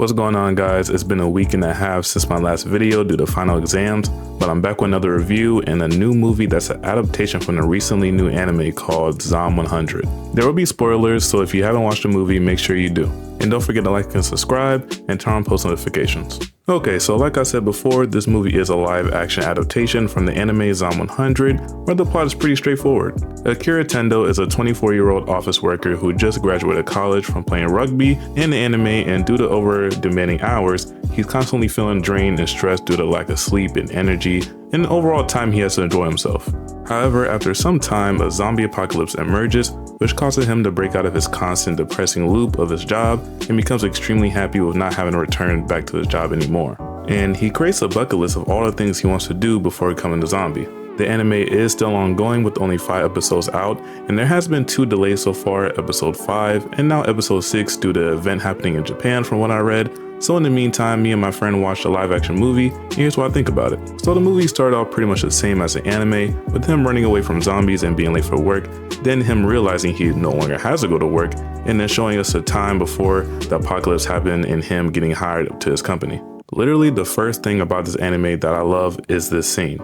What's going on, guys? It's been a week and a half since my last video due to final exams, but I'm back with another review and a new movie that's an adaptation from the recently new anime called it.Zom 100. There will be spoilers, so if you haven't watched the movie, make sure you do. And don't forget to like and subscribe and turn on post notifications. Okay, so like I said before, this movie is a live action adaptation from the anime it.Zom 100, where the plot is pretty straightforward. Akira Tendo is a 24-year-old office worker who just graduated college from playing rugby in the anime, and due to over demanding hours, he's constantly feeling drained and stressed due to lack of sleep and energy, and the overall time he has to enjoy himself. However, after some time, a zombie apocalypse emerges, which causes him to break out of his constant depressing loop of his job and becomes extremely happy with not having to return back to his job anymore. And he creates a bucket list of all the things he wants to do before becoming a zombie. The anime is still ongoing with only 5 episodes out, and there has been 2 delays so far, episode 5 and now episode 6 due to an event happening in Japan from what I read. So in the meantime, me and my friend watched a live action movie, and here's what I think about it. So the movie started off pretty much the same as the anime, with him running away from zombies and being late for work, then him realizing he no longer has to go to work, and then showing us the time before the apocalypse happened and him getting hired to his company. Literally, the first thing about this anime that I love is this scene.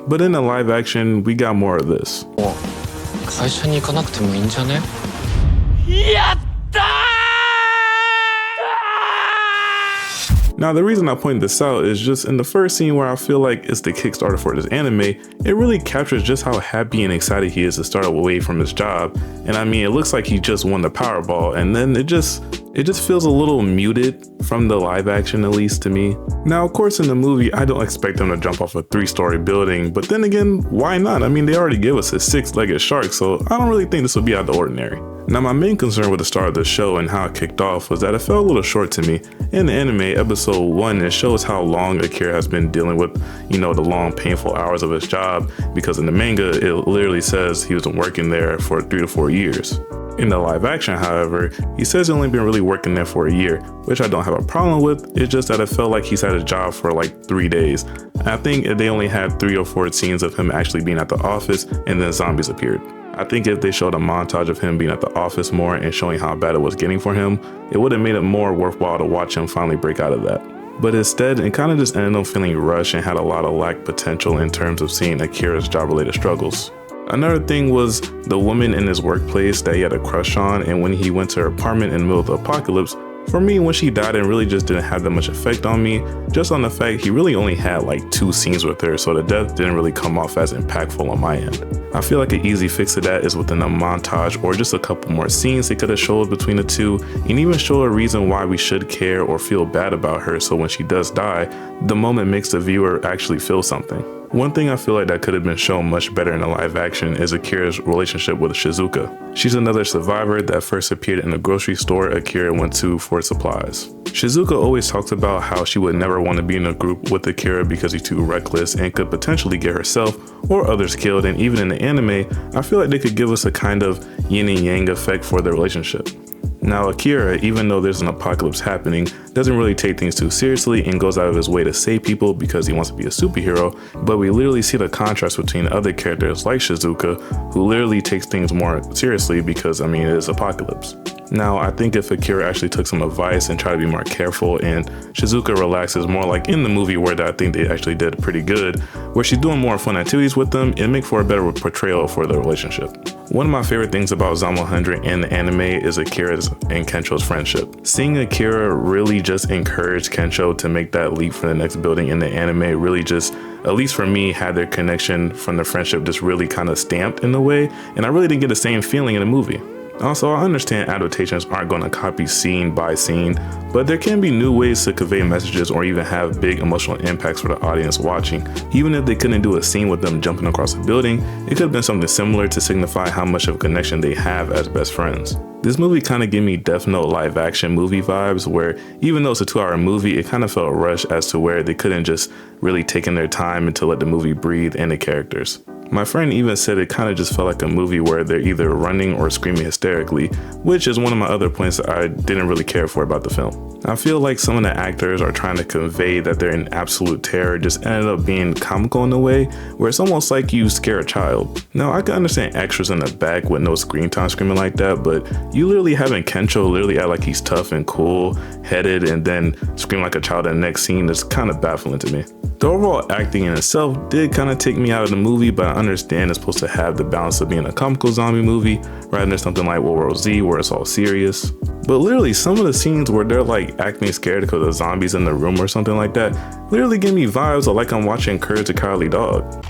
But in the live action, we got more of this. Now, the reason I point this out is just in the first scene where I feel like it's the Kickstarter for this anime, it really captures just how happy and excited he is to start away from his job. And I mean, it looks like he just won the Powerball, and then it just feels a little muted from the live action, at least to me. Now, of course, in the movie, I don't expect them to jump off a 3-story building, but then again, why not? I mean, they already gave us a 6-legged shark, so I don't really think this will be out of the ordinary. Now, my main concern with the start of the show and how it kicked off was that it felt a little short to me. In the anime, episode 1, it shows how long Akira has been dealing with, the long, painful hours of his job, because in the manga, it literally says he was working there for 3 to 4 years. In the live action, however, he says he's only been really working there for a year, which I don't have a problem with. It's just that it felt like he's had his job for like 3 days. I think they only had 3 or 4 scenes of him actually being at the office, and then zombies appeared. I think if they showed a montage of him being at the office more and showing how bad it was getting for him, it would have made it more worthwhile to watch him finally break out of that. But instead, it kind of just ended up feeling rushed and had a lot of lack potential in terms of seeing Akira's job-related struggles. Another thing was the woman in his workplace that he had a crush on, and when he went to her apartment in the middle of the apocalypse, for me, when she died, it really just didn't have that much effect on me, just on the fact he really only had like 2 scenes with her, so the death didn't really come off as impactful on my end. I feel like an easy fix to that is within a montage or just a couple more scenes they could have showed between the 2, and even show a reason why we should care or feel bad about her, so when she does die, the moment makes the viewer actually feel something. One thing I feel like that could have been shown much better in the live action is Akira's relationship with Shizuka. She's another survivor that first appeared in the grocery store Akira went to for supplies. Shizuka always talks about how she would never want to be in a group with Akira because he's too reckless and could potentially get herself or others killed, and even in the anime, I feel like they could give us a kind of yin and yang effect for their relationship. Now, Akira, even though there's an apocalypse happening, doesn't really take things too seriously and goes out of his way to save people because he wants to be a superhero, but we literally see the contrast between other characters like Shizuka, who literally takes things more seriously because, it is apocalypse. Now, I think if Akira actually took some advice and tried to be more careful and Shizuka relaxes more like in the movie where I think they actually did pretty good, where she's doing more fun activities with them, it'd make for a better portrayal for the relationship. One of my favorite things about it.Zom 100 and the anime is Akira's and Kensho's friendship. Seeing Akira really just encourage Kensho to make that leap for the next building in the anime really just, at least for me, had their connection from the friendship just really kind of stamped in a way, and I really didn't get the same feeling in the movie. Also, I understand adaptations aren't going to copy scene by scene, But there can be new ways to convey messages or even have big emotional impacts for the audience watching. Even if they couldn't do a scene with them jumping across a building, it could have been something similar to signify how much of a connection they have as best friends. This movie kind of gave me Death Note live action movie vibes, where even though it's a 2-hour movie, it kind of felt rushed as to where they couldn't just really take in their time and to let the movie breathe and the characters. My friend even said it kind of just felt like a movie where they're either running or screaming hysterically, which is one of my other points that I didn't really care for about the film. I feel like some of the actors are trying to convey that they're in absolute terror just ended up being comical in a way where it's almost like you scare a child. Now, I can understand extras in the back with no screen time screaming like that, but you literally having Kencho literally act like he's tough and cool headed and then scream like a child in the next scene is kind of baffling to me. The overall acting in itself did kind of take me out of the movie, but I understand it's supposed to have the balance of being a comical zombie movie rather than something like World War Z where it's all serious. But literally some of the scenes where they're like acting scared because of zombies in the room or something like that literally give me vibes of like I'm watching Courage the Cowardly Dog.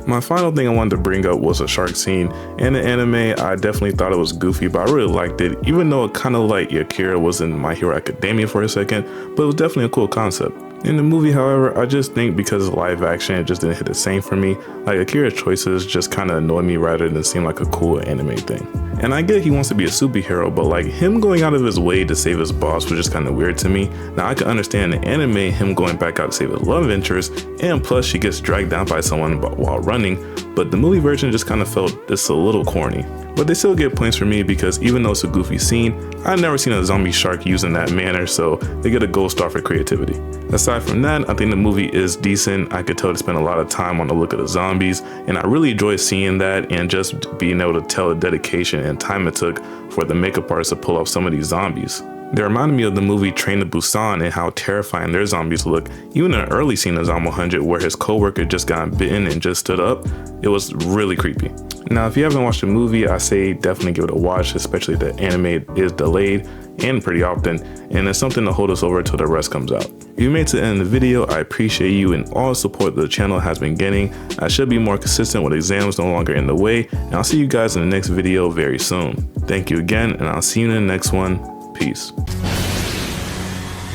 My final thing I wanted to bring up was a shark scene. In the anime, I definitely thought it was goofy, but I really liked it, even though it kind of like Akira was in My Hero Academia for a second, but it was definitely a cool concept. In the movie, however, I just think because it's live action, it just didn't hit the same for me. Like Akira's choices just kind of annoy me rather than seem like a cool anime thing. And I get he wants to be a superhero, but like him going out of his way to save his boss was just kind of weird to me. Now I can understand in the anime him going back out to save his love interest, and plus she gets dragged down by someone while running, but the movie version just kind of felt just a little corny. But they still get points for me because even though it's a goofy scene, I've never seen a zombie shark used in that manner, so they get a gold star for creativity. Aside from that, I think the movie is decent. I could tell they spent a lot of time on the look of the zombies, and I really enjoy seeing that and just being able to tell the dedication and time it took for the makeup artists to pull off some of these zombies. They reminded me of the movie Train to Busan and how terrifying their zombies look. Even in an early scene of Zom 100 where his co-worker just got bitten and just stood up, it was really creepy. Now, if you haven't watched the movie, I say definitely give it a watch, especially the anime is delayed and pretty often, and it's something to hold us over until the rest comes out. If you made it to the end of the video, I appreciate you and all the support the channel has been getting. I should be more consistent with exams no longer in the way, and I'll see you guys in the next video very soon. Thank you again, and I'll see you in the next one. Peace.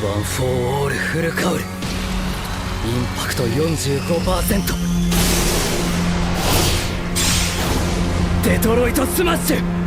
ワン・フォー・オール・フルカウルインパクト 45%デトロイトスマッシュ